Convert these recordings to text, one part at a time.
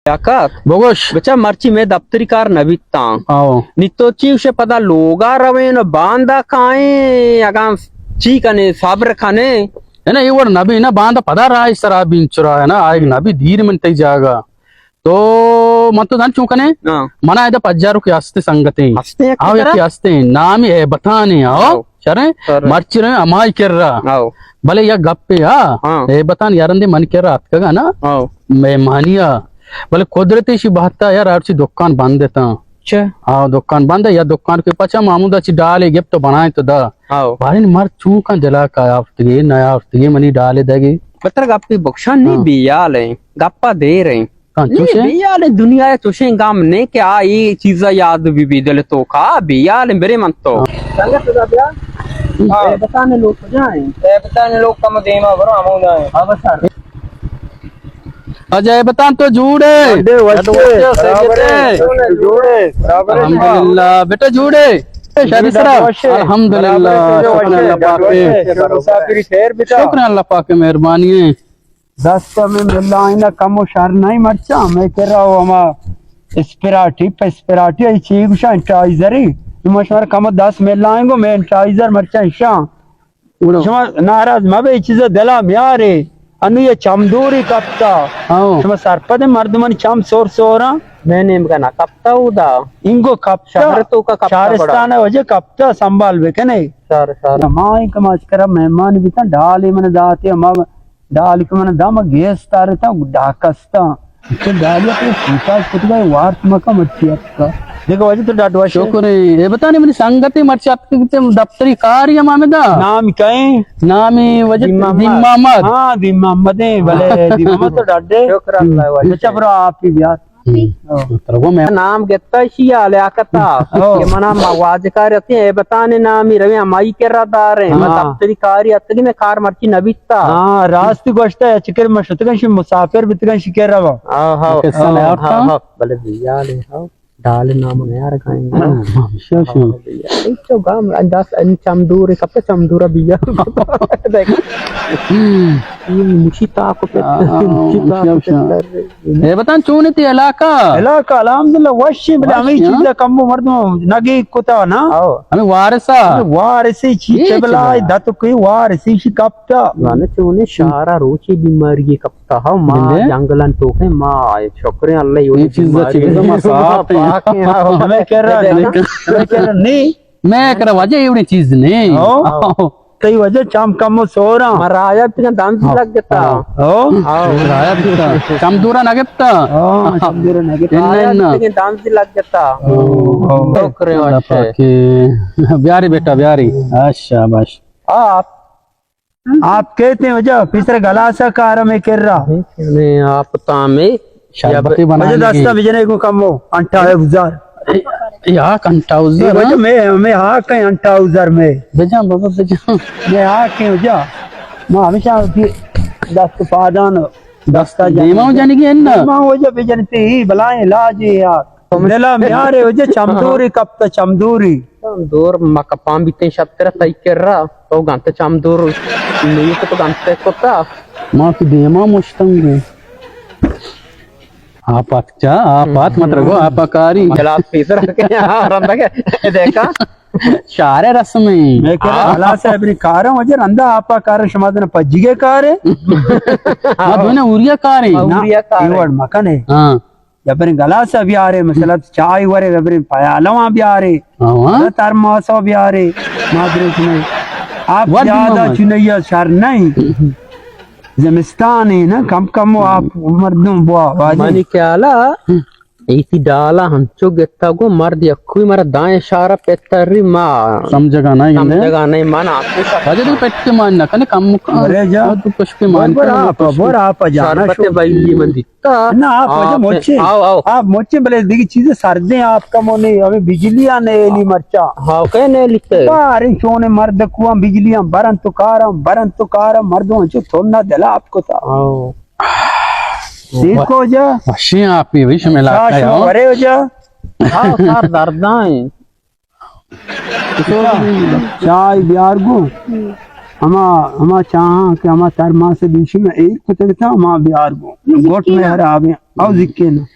बोगोश बच्चा मर्ची में दफ्तरी कार नबिता आओ नितोची उसे पता लोगा रवे न बांदा खाए अगाम चीकने साबर खाने है ना ये वो नबी ना बांधा पदा रहा इस तरह बिंचुरा है ना आए नबी धीर में तई जागा तो मत दान चूकने मना है पज्जारू की हस्ते संगते आओ या की हस्ते नाम है बताने आओ चरे मर्ची रहे अमाई कर रहा भले या गप्पे ए बतान यारंदे मन कर रहा अतका ना मैं मानिया बोले कुदरती सी बात है यार आपसी दुकान बंद देता हाँ दुकान बंद है या दुकान के पचा मामूदा ची डाले गिफ्ट तो बनाए तो दा भारी मर चूका जला का आफ्तगे नया आफ्तगे मनी डाले देगी पत्र गप्पी बख्शा नहीं बियाल है गप्पा दे रहे बियाल दुनिया है तुझे गाम ने क्या ये चीज़ा याद भी दिल तो खा बियाल मेरे मन तो बताने लोग बताने लोग कम देमा बरो आमोदा है हाँ बस अजय बतान तो झूठे अल्हम्दुलिल्लाह बेटा झूठे अल्हम्दुलिल्लाह शुक्र अल्लाह पाक मेहरबानी है रास्ते में मिला ना कम शर नहीं मरचा मैं कह रहा हूँ हमारा स्पिराटी चीज एंटाइजरी मशवर कम 10 मिल आएंगे मैं एंटाइजर मरचा शाह नाराज मबे चीज दिला म्यारे अनु ये चमदूरी कप्ता शमा सरपद मर्दमन चम सोर सोरा मैंने ना कप्ता उदा इंगो कप्ता शहर तो का कप्ता शारिस्तान है वजह कप्ता संभाल वे कने सर माई कमाज करा मेहमान भी था डाली मन दाते हम डाल के मन दम गैस तारे था डाकस्ता तो डाली अपने सीता कुतगा वार्त मका मच्छी का देखो वजह तो डाटवा शुक्र है ये बताने मेरी संगति मर्ची आपके दफ्तरी कार्य मामेदा नाम कहीं नाम ही वजह दिमामद हाँ दिमामद है भले दिमामद तो डाटे शुक्र अल्लाह अच्छा ब्रो आप ही ब्याह वो मैं नाम गेता शिया ले आकता ये मना आवाज कार रहते हैं बताने नाम ही रवे हमारी के रदार है मैं दफ्तरी कार्य अतगी में कार मर्ची नबिता हां रास्ते गोश्ता है चिकर मशतगन शि मुसाफिर बितगन शि के रवा हां हां भले भैया ले हां डाल नाम ने यार खाएंगे तो गाम 10 चमदूर कब चमदूरा भैया देख ये मुशीता को ये बता चूने ती इलाका अल्हम्दुलिल्लाह वशी बले हमें चीज कम मर्द नगी कुता ना हमें वारसी चीचे बला दत कोई वारसी शी कप्ता माने चूने सारा रोची बीमारी कप्ता हा मां जंगलन तो है मां शुक्र अल्लाह ये चीज मसाफ हमें कह रहा नहीं मैं कर वजह एवढी चीज नहीं कई वजह चाम कम सो रहा मराया पिन दांत लग गता मराया पिन चमदूरा नगता चमदूरा नगता पिन दांत लग गता तो करे के प्यारी बेटा प्यारी अच्छा बस आप कहते हैं वजह पिछले गलासा कार में कर रहा मैं आप तामे शरबती बना वजह दास्ता बिजने को कम हो 58,000 या कंटाउजर वजह मैं हाँ कहीं 58,000 में बेजा बाबा बेजा मैं हाँ कहीं वजह मैं हमेशा 10 पादान 10 का देमा जाने की है ना मां वजह बिजनती ही बलाएं लाजे यार मेला म्यारे वजह चमदूरी कब चमदूरी चमदूर मकपाम बीते शब्द तेरा सही कर रहा तो गंते चमदूर नहीं तो गंते कोता मां की देमा मुश्तंग आप मत रखो आप कारी गिलास पीस रखे रंदा के देखा शारे रस में मैं कह रहा हला से अपनी कार वजह रंदा आपा कार समाधन पज्जिगे कार है हां दोने उरिया कार वर्ड मकन है हां अपने गला से भी आ रहे मतलब चाय वरे अपने पयालवा भी आ रहे हां तरमासो भी आ रहे मादरेश में आप ज्यादा चुनैया शर नहीं जमिस्तान है ना कम कम आप मर्दों बुआ मानी क्या ला ऐसी डाला हंचो गेता को मर्द यक्खु मर दाएं इशारा पेतरी मां समझगा नहीं माना अजे तो पेट के मान ना कने कम अरे जा तू कुछ के मान पर आप जाना शो भाई मन दिखता ना आप वजह मोचे आओ आप मोचे भले देखी चीजें सर्दे आपका मोने हमें बिजलियां ने एली मरचा हां कहने लिखते अरे सोने मर्द कुआ बिजलियां बरन तो कार मर्दों जो थोड़ा दिला आपको था देखो जा वशी आप ही विश में लाता है अरे जा हां सार दर्दाएं चाय बिहार को हमा चाह के हमा 4 माह से दूसरी में एक कुछ था हमा बिहार को गोट में हर आवे आओ जिक्के ना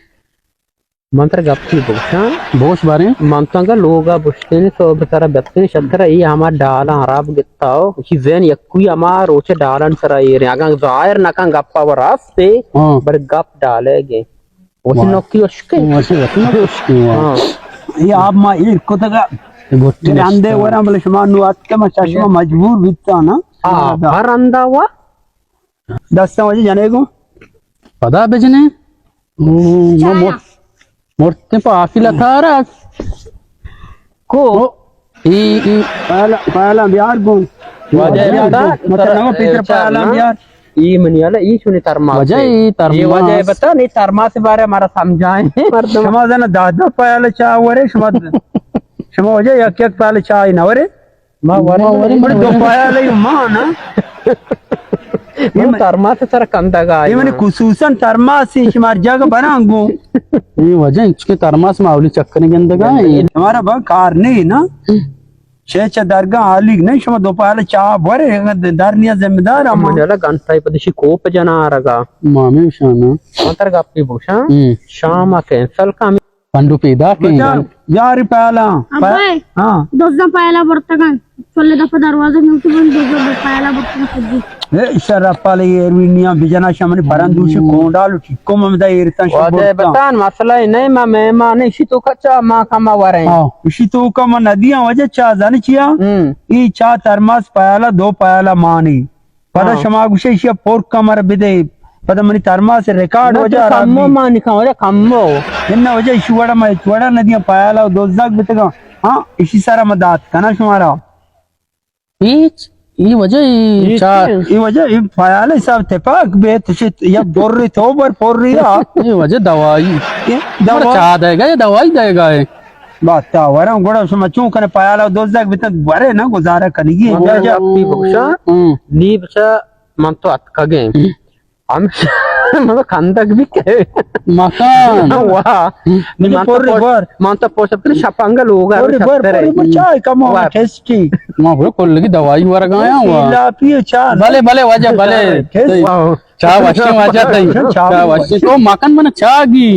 Mantra gapti buksa. boş bari. Mantanga loga bushtin so betara bettin shatra I ama dalan arab gittao. Hizen yakui ama roche dalan sara ire. Agang zair nakan gappa waraste. Bar gap dalege. Osi nokki oshke. Osi nokki. ये आप माँ ये कोतगा अंदे वरा बोले शुमा नुआत के मैं चश्मा मजबूर बिता ना baranda wa 10 बजे जाने को पता बेचने मोर्ते पर आफिला था रहा को पहला बिहार कौन मतलब पितर पहला बिहार ये मनियाला ये सुनी तरमास वजह ये वजह बता नहीं तरमास के बारे हमारा समझाएं क्षमा देना दादा पहले चाय वरे क्षमा वजह एक एक पहले चाय ना वरे वरे बड़े दो पहले माँ ना ये तरमास सर कंदगा ये मैंने खुसूसन तरमास से हमार जगह बनाऊंगा ये वजह इसके तरमास में आवली चक्कर के अंदर का हमारा बा कार नहीं ना शेच दरगाह आली नहीं शमा दोपहर चा बरे दारनिया जिम्मेदार मनियाला गंटाई पदिशी कोप जना रगा मामे शाना मंत्र गप्पी भूषा शाम कैंसल का पंडू पेदा के यार पहला हाँ दोस्त पायला पड़ता का चले दफा दरवाजा न्यूज़ बंद दोस्त पायला पड़ता सज्जी ए शरापाले एरविनिया बिजना शमनी परंदूशी कोंडालु ठिक्को ममदा एरता वजह बतान मसला नहीं मैं इसी तो कच्चा मां कमा वरे इसी तो का मन नदियां वजह चा जाने चिया ई चा तरमास पायला दो पायला मानी पदा शमागुशे शिया पोर कमर बिदे पदा मनी तरमास रिकॉर्ड वजह कम्मो मानी का वजह कम्मो इन्ना वजह शुवड़ा में शुवड़ा नदियां पायला दोजाक बितगा हां इसी सारा मदात कना शुमारा ये वजह ये वजह ये फायाले सब थे पाक बेत शित या बोर्री तो बर पोर्री आ ये वजह दवाई चाह देगा ये दवाई देगा ये बात ता वरा गोड़ा समझू कने पायाला दोजाक बित बरे ना गुजारा कनेगी वजह अपनी बख्शा नी बचा मन तो अतकगे हम मतलब खंदक भी के मकान वाह मन तो पोष अपने शपांगा लोग चाय कम हो टेस्टी मां बोले कोल की दवाई वर गया हुआ ला पियो चा भले भले वजह भले चा वश्य वजह तई चा वश्य तो मकान बना चागी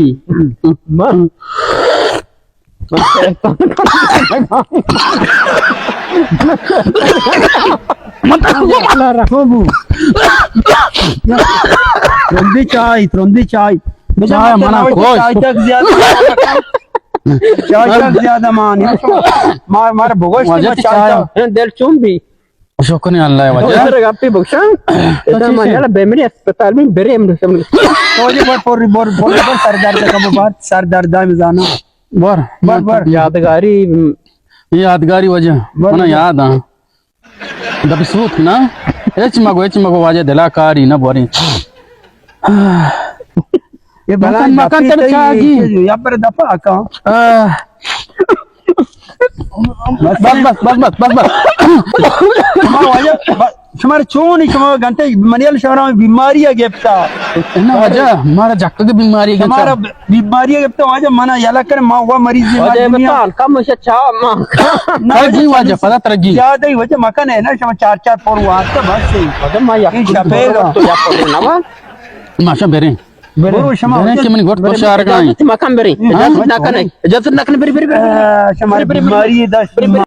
त्रोंदी चाय चाय मना कोई चाय तक ज्यादा मानी मार भगोश चाय दिल चुंबी शुक्र अल्लाह वजह गप्पी बख्शा इधर मनियाला बेमनी अस्पताल में बेरे हम सब बोर सरदार का बात सरदार दा में जाना बर यादगारी वजह मना याद आ दबी सूत ना एच मगो वजह दिलाकारी ना बोरी ये मकान तर चागी या पर दफा का बस तुम्हारे चोनी तुम्हारे घंटे मनियल शहर में बीमारी है गिफ्ता ना वजह हमारा जक्क की बीमारी है हमारा बीमारी है गिफ्ता वजह मना याला कर मां हुआ मरीज है वजह बता कम से चा मां जी वजह पता तरगी याद है वजह मकान है ना शमा 4 पोर हुआ तो बस सही वजह मां या छपेगा तो या पोर ना माशा बेरे शमा के मन गोट तो शार का मकान बेरे इजाजत ना कने बेरे शमा बीमारी है 10